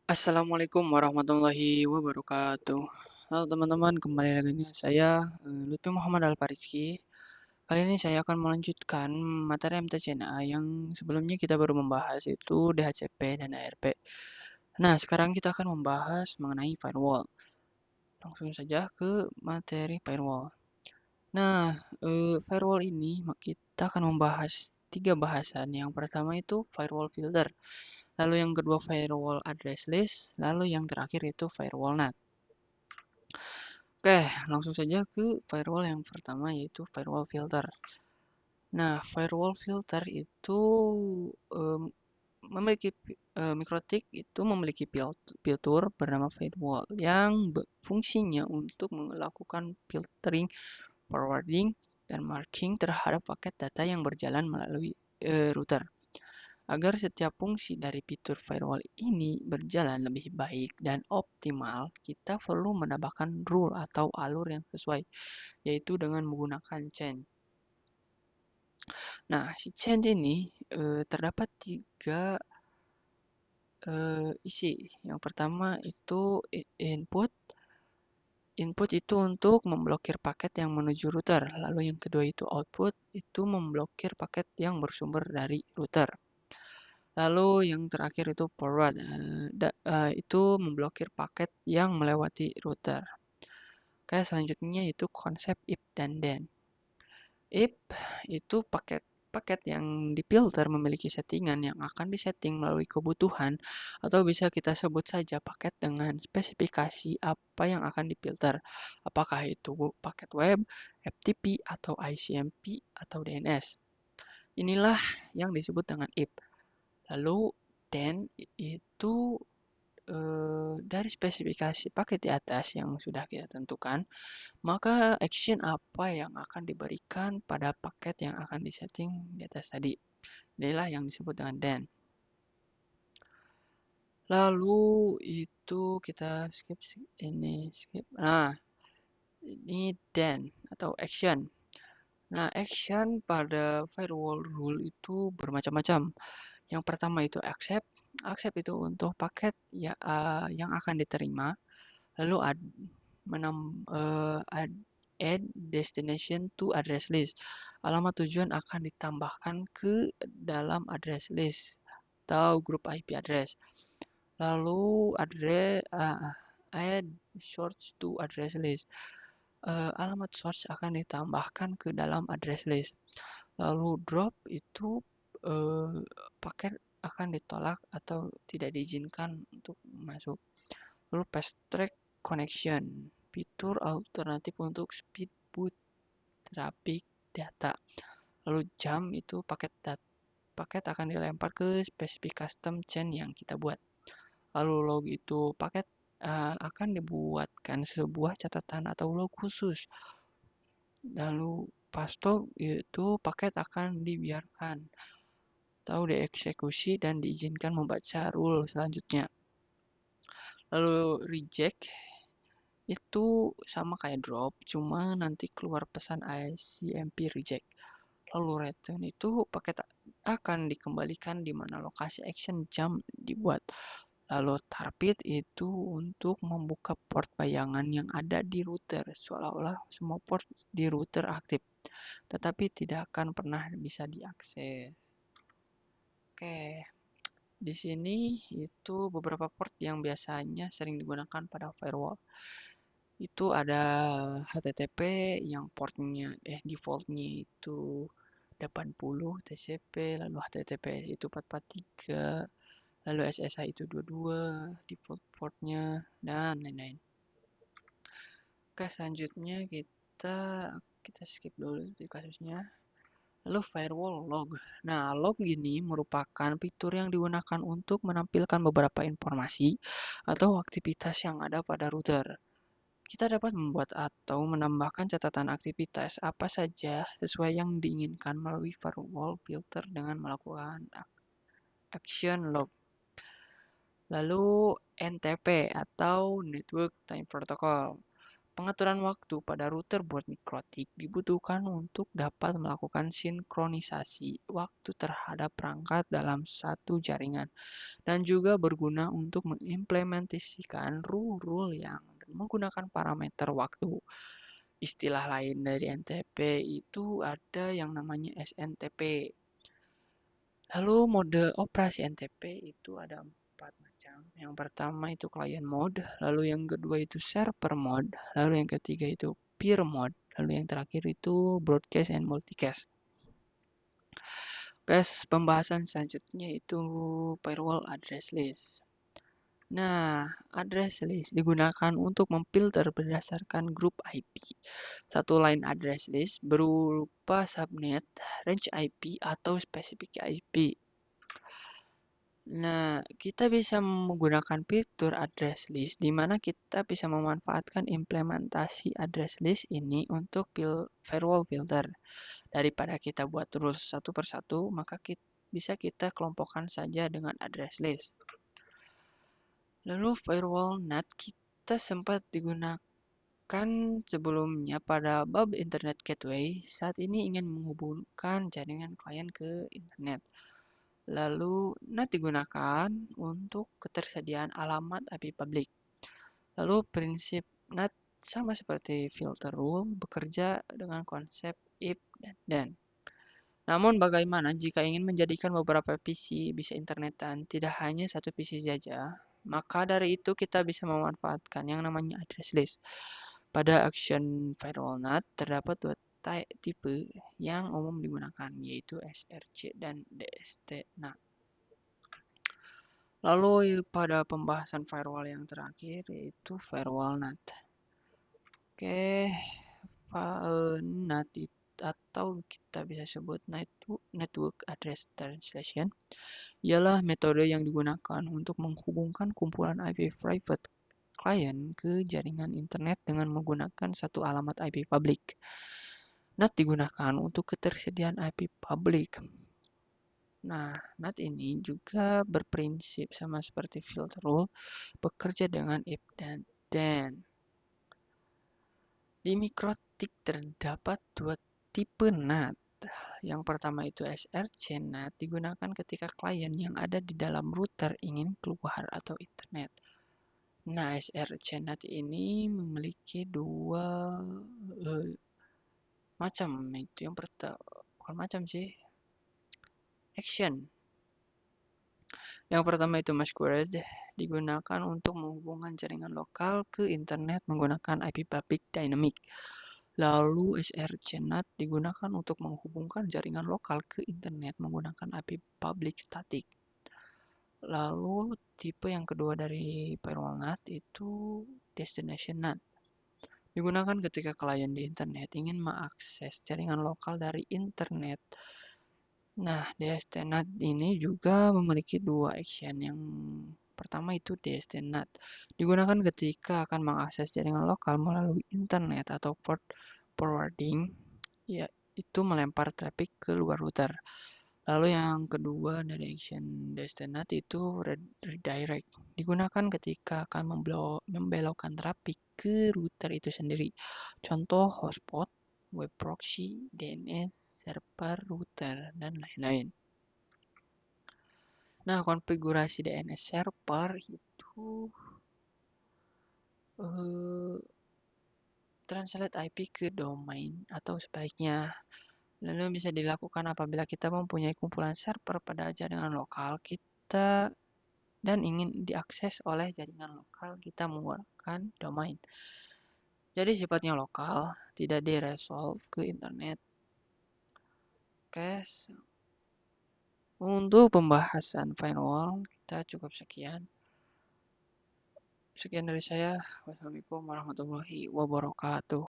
Assalamualaikum warahmatullahi wabarakatuh. Halo teman-teman, kembali lagi dengan saya Lutfi Muhammad Al-Farizki. Kali ini saya akan melanjutkan materi MTCNA yang sebelumnya kita baru membahas itu DHCP dan ARP. Nah, sekarang kita akan membahas mengenai firewall. Langsung saja ke materi firewall. Nah, firewall ini kita akan membahas tiga bahasan. Yang pertama itu firewall filter. Lalu yang kedua firewall address list, lalu yang terakhir itu firewall NAT. Oke, langsung saja ke firewall yang pertama yaitu firewall filter. Nah, firewall filter itu em, memiliki MikroTik itu memiliki fitur bernama firewall yang fungsinya untuk melakukan filtering, forwarding, dan marking terhadap paket data yang berjalan melalui router. Agar setiap fungsi dari fitur firewall ini berjalan lebih baik dan optimal, kita perlu menambahkan rule atau alur yang sesuai, yaitu dengan menggunakan chain. Nah, si chain ini terdapat tiga isi. Yang pertama itu input. Input itu untuk memblokir paket yang menuju router. Lalu yang kedua itu output, itu memblokir paket yang bersumber dari router. Lalu yang terakhir itu forward, itu memblokir paket yang melewati router. Oke, selanjutnya itu konsep if dan then. If itu paket yang difilter memiliki settingan yang akan disetting melalui kebutuhan atau bisa kita sebut saja paket dengan spesifikasi apa yang akan difilter. Apakah itu paket web, FTP, atau ICMP, atau DNS. Inilah yang disebut dengan if. Lalu then itu dari spesifikasi paket di atas yang sudah kita tentukan, maka action apa yang akan diberikan pada paket yang akan disetting di atas tadi. Inilah yang disebut dengan then. Lalu itu kita skip ini skip. Nah, ini then atau action. Nah, action pada firewall rule itu bermacam-macam. Yang pertama itu accept. Accept itu untuk paket ya, yang akan diterima. Lalu add destination to address list. Alamat tujuan akan ditambahkan ke dalam address list atau grup IP address. Lalu add source to address list. Alamat source akan ditambahkan ke dalam address list. Lalu drop itu paket akan ditolak atau tidak diizinkan untuk masuk. Lalu fast track connection, fitur alternatif untuk speed boot traffic data. Lalu jump itu paket akan dilempar ke spesifik custom chain yang kita buat. Lalu log itu paket akan dibuatkan sebuah catatan atau log khusus. Lalu pastok itu paket akan dibiarkan atau dieksekusi dan diizinkan membaca rule selanjutnya. Lalu reject itu sama kayak drop, cuma nanti keluar pesan ICMP reject. Lalu return itu paket akan dikembalikan di mana lokasi action jump dibuat. Lalu target itu untuk membuka port bayangan yang ada di router, seolah-olah semua port di router aktif, tetapi tidak akan pernah bisa diakses. Oke, di sini itu beberapa port yang biasanya sering digunakan pada firewall. Itu ada HTTP yang portnya defaultnya itu 80 TCP, lalu HTTPS itu 443, lalu SSH itu 22 default portnya, dan lain-lain. Oke, selanjutnya kita skip dulu di kasusnya. Lalu firewall log. Nah, log ini merupakan fitur yang digunakan untuk menampilkan beberapa informasi atau aktivitas yang ada pada router. Kita dapat membuat atau menambahkan catatan aktivitas apa saja sesuai yang diinginkan melalui firewall filter dengan melakukan action log. Lalu NTP atau Network Time Protocol. Pengaturan waktu pada router buat mikrotik dibutuhkan untuk dapat melakukan sinkronisasi waktu terhadap perangkat dalam satu jaringan dan juga berguna untuk mengimplementasikan rule-rule yang menggunakan parameter waktu. Istilah lain dari NTP itu ada yang namanya SNTP. Lalu mode operasi NTP itu ada 4 macam. Yang pertama itu client mode, lalu yang kedua itu server mode, lalu yang ketiga itu peer mode, lalu yang terakhir itu broadcast and multicast. Pembahasan selanjutnya itu firewall address list. Nah, address list digunakan untuk memfilter berdasarkan grup IP. Satu line address list berupa subnet, range IP, atau specific IP. Nah, kita bisa menggunakan fitur address list di mana kita bisa memanfaatkan implementasi address list ini untuk firewall filter. Daripada kita buat terus satu persatu, maka bisa kita kelompokkan saja dengan address list. Lalu firewall NAT kita sempat digunakan sebelumnya pada bab Internet Gateway saat ini ingin menghubungkan jaringan klien ke internet. Lalu NAT digunakan untuk ketersediaan alamat IP publik. Lalu prinsip NAT sama seperti filter rule bekerja dengan konsep if dan then. Namun bagaimana jika ingin menjadikan beberapa PC bisa internetan, tidak hanya satu PC saja? Maka dari itu kita bisa memanfaatkan yang namanya address list. Pada action firewall NAT terdapat dua tipe yang umum digunakan, yaitu SRC dan DST NAT. Lalu pada pembahasan firewall yang terakhir yaitu firewall NAT. Oke, NAT atau kita bisa sebut Network Address Translation ialah metode yang digunakan untuk menghubungkan kumpulan IP private client ke jaringan internet dengan menggunakan satu alamat IP publik. NAT digunakan untuk ketersediaan IP publik. Nah, NAT ini juga berprinsip sama seperti filter rule, bekerja dengan if dan then. Di mikrotik terdapat dua tipe NAT. Yang pertama itu SRC NAT digunakan ketika klien yang ada di dalam router ingin keluar atau internet. Nah, SRC NAT ini memiliki dua macam. Itu yang pertama, bukan macam sih, action. Yang pertama itu masquerade digunakan untuk menghubungkan jaringan lokal ke internet menggunakan IP public dynamic. Lalu SRC NAT digunakan untuk menghubungkan jaringan lokal ke internet menggunakan IP public static. Lalu tipe yang kedua dari firewall NAT itu destination NAT. Digunakan ketika klien di internet ingin mengakses jaringan lokal dari internet. Nah, DST NAT ini juga memiliki dua action. Yang pertama itu DST NAT. Digunakan ketika akan mengakses jaringan lokal melalui internet atau port forwarding, yaitu melempar traffic ke luar router. Lalu yang kedua dari action DST NAT itu redirect. Digunakan ketika akan membelokkan traffic ke router itu sendiri. Contoh hotspot, web proxy, DNS, server, router, dan lain-lain. Nah, konfigurasi DNS server itu translate IP ke domain atau sebaliknya. Lalu bisa dilakukan apabila kita mempunyai kumpulan server pada jaringan lokal kita dan ingin diakses oleh jaringan lokal kita menggunakan domain. Jadi sifatnya lokal, tidak diresolve ke internet. Oke, untuk pembahasan firewall kita cukup sekian. Sekian dari saya. Wassalamualaikum warahmatullahi wabarakatuh.